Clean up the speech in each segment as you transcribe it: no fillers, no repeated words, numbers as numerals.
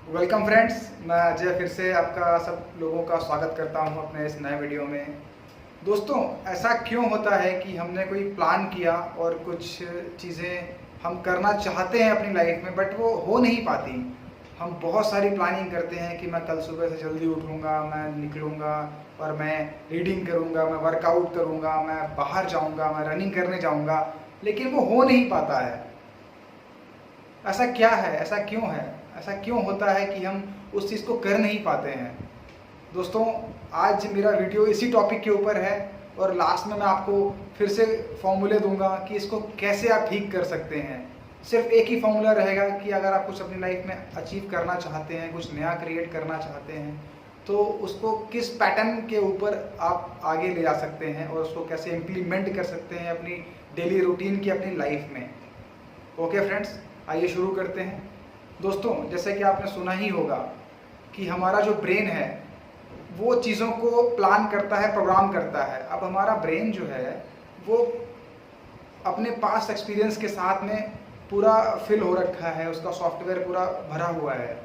Welcome friends, मैं अजय फिर से आपका सब लोगों का स्वागत करता हूं अपने इस नए वीडियो में। दोस्तों, ऐसा क्यों होता है कि हमने कोई प्लान किया और कुछ चीज़ें हम करना चाहते हैं अपनी लाइफ में बट वो हो नहीं पाती। हम बहुत सारी प्लानिंग करते हैं कि मैं कल सुबह से जल्दी उठूँगा, मैं निकलूँगा और मैं रीडिंग करूँगा, मैं वर्कआउट करूँगा, मैं बाहर जाऊँगा, मैं रनिंग करने जाऊँगा, लेकिन वो हो नहीं पाता है। ऐसा क्या है, ऐसा क्यों है, ऐसा क्यों होता है कि हम उस चीज़ को कर नहीं पाते हैं। दोस्तों, आज मेरा वीडियो इसी टॉपिक के ऊपर है और लास्ट में मैं आपको फिर से फॉर्मूले दूंगा कि इसको कैसे आप ठीक कर सकते हैं। सिर्फ एक ही फॉर्मूला रहेगा कि अगर आप कुछ अपनी लाइफ में अचीव करना चाहते हैं, कुछ नया क्रिएट करना चाहते हैं, तो उसको किस पैटर्न के ऊपर आप आगे ले जा सकते हैं और उसको कैसे इम्प्लीमेंट कर सकते हैं अपनी डेली रूटीन की अपनी लाइफ में। ओके फ्रेंड्स, आइए शुरू करते हैं। दोस्तों, जैसे कि आपने सुना ही होगा कि हमारा जो ब्रेन है वो चीज़ों को प्लान करता है, प्रोग्राम करता है। अब हमारा ब्रेन जो है वो अपने पास्ट एक्सपीरियंस के साथ में पूरा फिल हो रखा है, उसका सॉफ्टवेयर पूरा भरा हुआ है।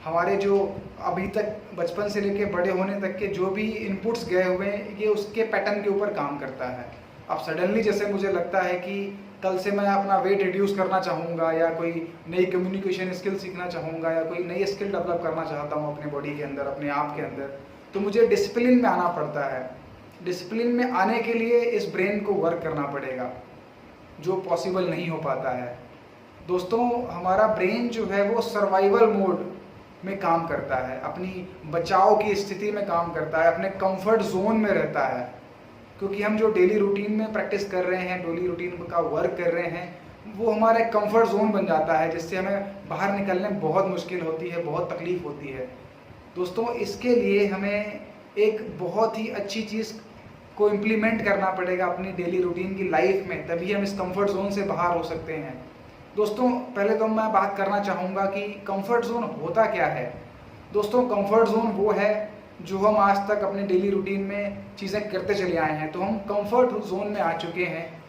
हमारे जो अभी तक बचपन से लेके बड़े होने तक के जो भी इनपुट्स गए हुए हैं, ये उसके पैटर्न के ऊपर काम करता है। अब सडनली जैसे मुझे लगता है कि कल से मैं अपना वेट रिड्यूस करना चाहूँगा या कोई नई कम्युनिकेशन स्किल सीखना चाहूँगा या कोई नई स्किल डेवलप करना चाहता हूँ अपने बॉडी के अंदर, अपने आप के अंदर, तो मुझे डिसिप्लिन में आना पड़ता है। डिसिप्लिन में आने के लिए इस ब्रेन को वर्क करना पड़ेगा, जो पॉसिबल नहीं हो पाता है। दोस्तों, हमारा ब्रेन जो है वो सर्वाइवल मोड में काम करता है, अपनी बचाव की स्थिति में काम करता है, अपने कंफर्ट जोन में रहता है। क्योंकि हम जो डेली रूटीन में प्रैक्टिस कर रहे हैं, डेली रूटीन का वर्क कर रहे हैं, वो हमारा एक कंफर्ट जोन बन जाता है, जिससे हमें बाहर निकलने में बहुत मुश्किल होती है, बहुत तकलीफ होती है। दोस्तों, इसके लिए हमें एक बहुत ही अच्छी चीज़ को इम्प्लीमेंट करना पड़ेगा अपनी डेली रूटीन की लाइफ में, तभी हम इस कंफर्ट जोन से बाहर हो सकते हैं। दोस्तों, पहले तो मैं बात करना चाहूँगा कि कंफर्ट जोन होता क्या है। दोस्तों, कंफर्ट जोन वो है जो हम आज तक अपने डेली रूटीन में चीज़ें करते चले आए हैं, तो हम कंफर्ट जोन में आ चुके हैं।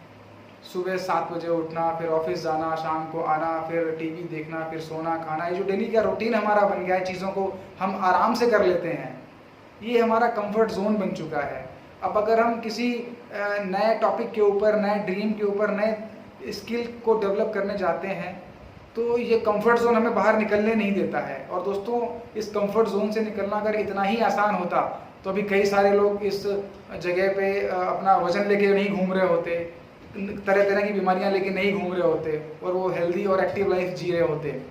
सुबह 7 बजे उठना, फिर ऑफिस जाना, शाम को आना, फिर टीवी देखना, फिर सोना, खाना, ये जो डेली का रूटीन हमारा बन गया है, चीज़ों को हम आराम से कर लेते हैं, ये हमारा कंफर्ट जोन बन चुका है। अब अगर हम किसी नए टॉपिक के ऊपर, नए ड्रीम के ऊपर, नए स्किल को डेवलप करने जाते हैं, तो ये कंफर्ट जोन हमें बाहर निकलने नहीं देता है। और दोस्तों, इस कंफर्ट जोन से निकलना अगर इतना ही आसान होता तो अभी कई सारे लोग इस जगह पे अपना वजन लेके नहीं घूम रहे होते, तरह तरह की बीमारियां लेके नहीं घूम रहे होते, और वो हेल्दी और एक्टिव लाइफ जी रहे होते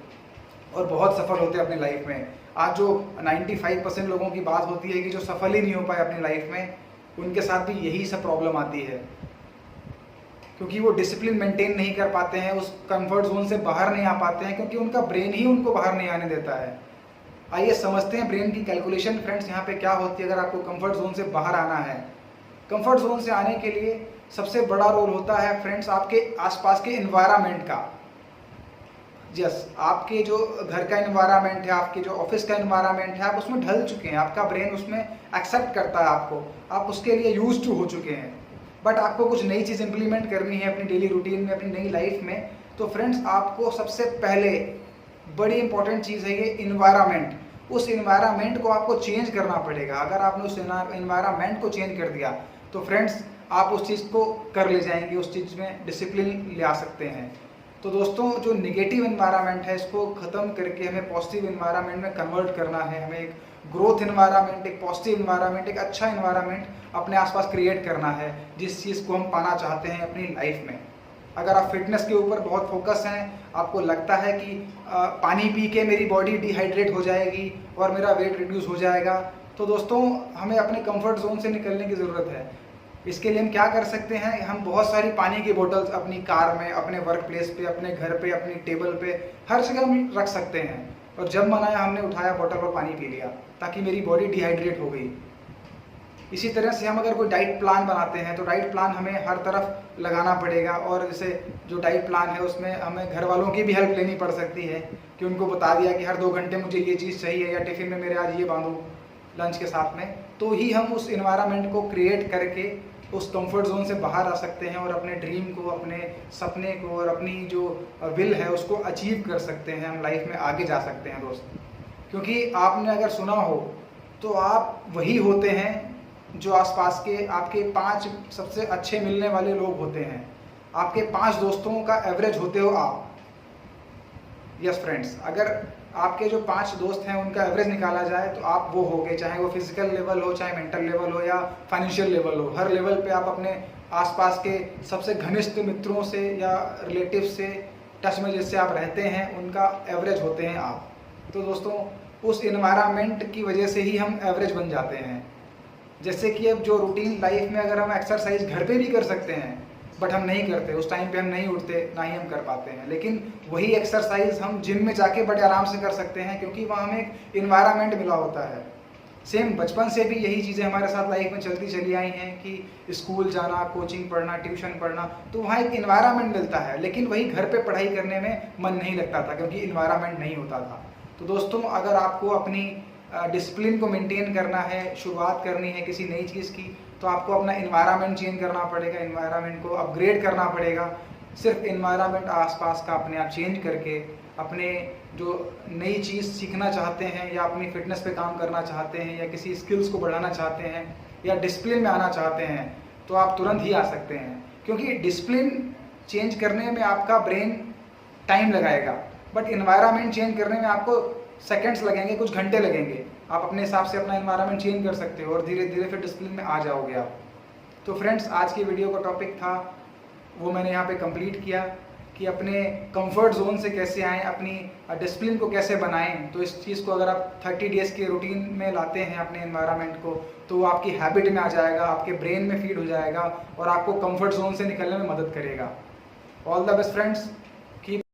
और बहुत सफल होते अपनी लाइफ में। आज जो 95% लोगों की बात होती है कि जो सफल ही नहीं हो पाए अपनी लाइफ में, उनके साथ भी यही सब प्रॉब्लम आती है, क्योंकि वो डिसिप्लिन मेंटेन नहीं कर पाते हैं, उस कंफर्ट जोन से बाहर नहीं आ पाते हैं, क्योंकि उनका ब्रेन ही उनको बाहर नहीं आने देता है। आइए समझते हैं ब्रेन की कैलकुलेशन फ्रेंड्स यहाँ पे क्या होती है अगर आपको कंफर्ट जोन से बाहर आना है। कंफर्ट जोन से आने के लिए सबसे बड़ा रोल होता है फ्रेंड्स आपके आसपास के एनवायरनमेंट का। यस, आपके जो घर का एनवायरनमेंट है, आपके जो ऑफिस का एनवायरनमेंट है, आप उसमें ढल चुके हैं, आपका ब्रेन उसमें एक्सेप्ट करता है आपको, आप उसके लिए यूज टू हो चुके हैं। बट आपको कुछ नई चीज़ इंप्लीमेंट करनी है अपनी डेली रूटीन में, अपनी नई लाइफ में, तो फ्रेंड्स आपको सबसे पहले बड़ी इंपॉर्टेंट चीज़ है ये इन्वायरमेंट। उस इन्वायरमेंट को आपको चेंज करना पड़ेगा। अगर आपने उस इन्वायरमेंट को चेंज कर दिया तो फ्रेंड्स आप उस चीज़ को कर ले जाएंगे, उस चीज़ में डिसिप्लिन ले आ सकते हैं। तो दोस्तों, जो निगेटिव इन्वायरमेंट है इसको ख़त्म करके हमें पॉजिटिव इन्वायरमेंट में कन्वर्ट करना है। हमें एक ग्रोथ इन्वायरमेंट, एक पॉजिटिव इन्वायरमेंट, एक अच्छा इन्वायरमेंट अपने आसपास क्रिएट करना है, जिस चीज़ को हम पाना चाहते हैं अपनी लाइफ में। अगर आप फिटनेस के ऊपर बहुत फोकस हैं, आपको लगता है कि पानी पी के मेरी बॉडी डिहाइड्रेट हो जाएगी और मेरा वेट रिड्यूस हो जाएगा, तो दोस्तों हमें अपने कंफर्ट जोन से निकलने की ज़रूरत है। इसके लिए हम क्या कर सकते हैं, हम बहुत सारी पानी की बोतल्स अपनी कार में, अपने वर्क प्लेस पे, अपने घर पे, अपनी टेबल पे, हर जगह हम रख सकते हैं, और जब मन आया हमने उठाया बोतल और पानी पी लिया, ताकि मेरी बॉडी डिहाइड्रेट हो गई। इसी तरह से हम अगर कोई डाइट प्लान बनाते हैं तो डाइट प्लान हमें हर तरफ लगाना पड़ेगा, और जैसे जो डाइट प्लान है उसमें हमें घर वालों की भी हेल्प लेनी पड़ सकती है कि उनको बता दिया कि हर 2 घंटे मुझे ये चीज़ चाहिए, या टिफ़िन में मेरे आज ये बांधो लंच के साथ में। तो ही हम उस इन्वायरमेंट को क्रिएट करके उस कंफर्ट जोन से बाहर आ सकते हैं और अपने ड्रीम को, अपने सपने को और अपनी जो विल है उसको अचीव कर सकते हैं, हम लाइफ में आगे जा सकते हैं दोस्त। क्योंकि आपने अगर सुना हो तो आप वही होते हैं जो आसपास के आपके 5 सबसे अच्छे मिलने वाले लोग होते हैं। आपके 5 दोस्तों का एवरेज होते हो आप। यस फ्रेंड्स, अगर आपके जो 5 दोस्त हैं उनका एवरेज निकाला जाए तो आप वो होगे, चाहे वो फिजिकल लेवल हो, चाहे मेंटल लेवल हो या फाइनेंशियल लेवल हो। हर लेवल पे आप अपने आसपास के सबसे घनिष्ठ मित्रों से या रिलेटिव से टच में जिससे आप रहते हैं उनका एवरेज होते हैं आप। तो दोस्तों, उस इन्वायरमेंट की वजह से ही हम एवरेज बन जाते हैं। जैसे कि अब जो रूटीन लाइफ में अगर हम एक्सरसाइज घर पे भी कर सकते हैं बट हम नहीं करते, उस टाइम पे हम नहीं उठते, ना ही हम कर पाते हैं। लेकिन वही एक्सरसाइज हम जिम में जाके बड़े आराम से कर सकते हैं क्योंकि वहाँ हमें एक इन्वायरमेंट मिला होता है। सेम बचपन से भी यही चीज़ें हमारे साथ लाइफ में चलती चली आई हैं कि स्कूल जाना, कोचिंग पढ़ना, ट्यूशन पढ़ना, तो वहाँ एक इन्वायरमेंट मिलता है। लेकिन वही घर पे पढ़ाई करने में मन नहीं लगता था क्योंकि इन्वायरमेंट नहीं होता था। तो दोस्तों, अगर आपको अपनी डिसिप्लिन को मेंटेन करना है, शुरुआत करनी है किसी नई चीज़ की, तो आपको अपना इन्वायरमेंट चेंज करना पड़ेगा, इन्वायरमेंट को अपग्रेड करना पड़ेगा। सिर्फ इन्वायरमेंट आसपास का अपने आप चेंज करके अपने जो नई चीज़ सीखना चाहते हैं या अपनी फिटनेस पे काम करना चाहते हैं या किसी स्किल्स को बढ़ाना चाहते हैं या डिसिप्लिन में आना चाहते हैं तो आप तुरंत ही आ सकते हैं। क्योंकि डिसिप्लिन चेंज करने में आपका ब्रेन टाइम लगाएगा बट इन्वायरमेंट चेंज करने में आपको सेकंड्स लगेंगे, कुछ घंटे लगेंगे। आप अपने हिसाब से अपना इन्वायरमेंट चेंज कर सकते हो और धीरे धीरे फिर डिसिप्लिन में आ जाओगे आप। तो फ्रेंड्स, आज की वीडियो का टॉपिक था वो मैंने यहाँ पे कंप्लीट किया कि अपने कंफर्ट जोन से कैसे आएँ, अपनी डिसिप्लिन को कैसे बनाएं। तो इस चीज़ को अगर आप 30 डेज़ के रूटीन में लाते हैं अपने इन्वायरमेंट को तो वो आपकी हैबिट में आ जाएगा, आपके ब्रेन में फीड हो जाएगा और आपको कंफर्ट जोन से निकलने में मदद करेगा। All the best friends.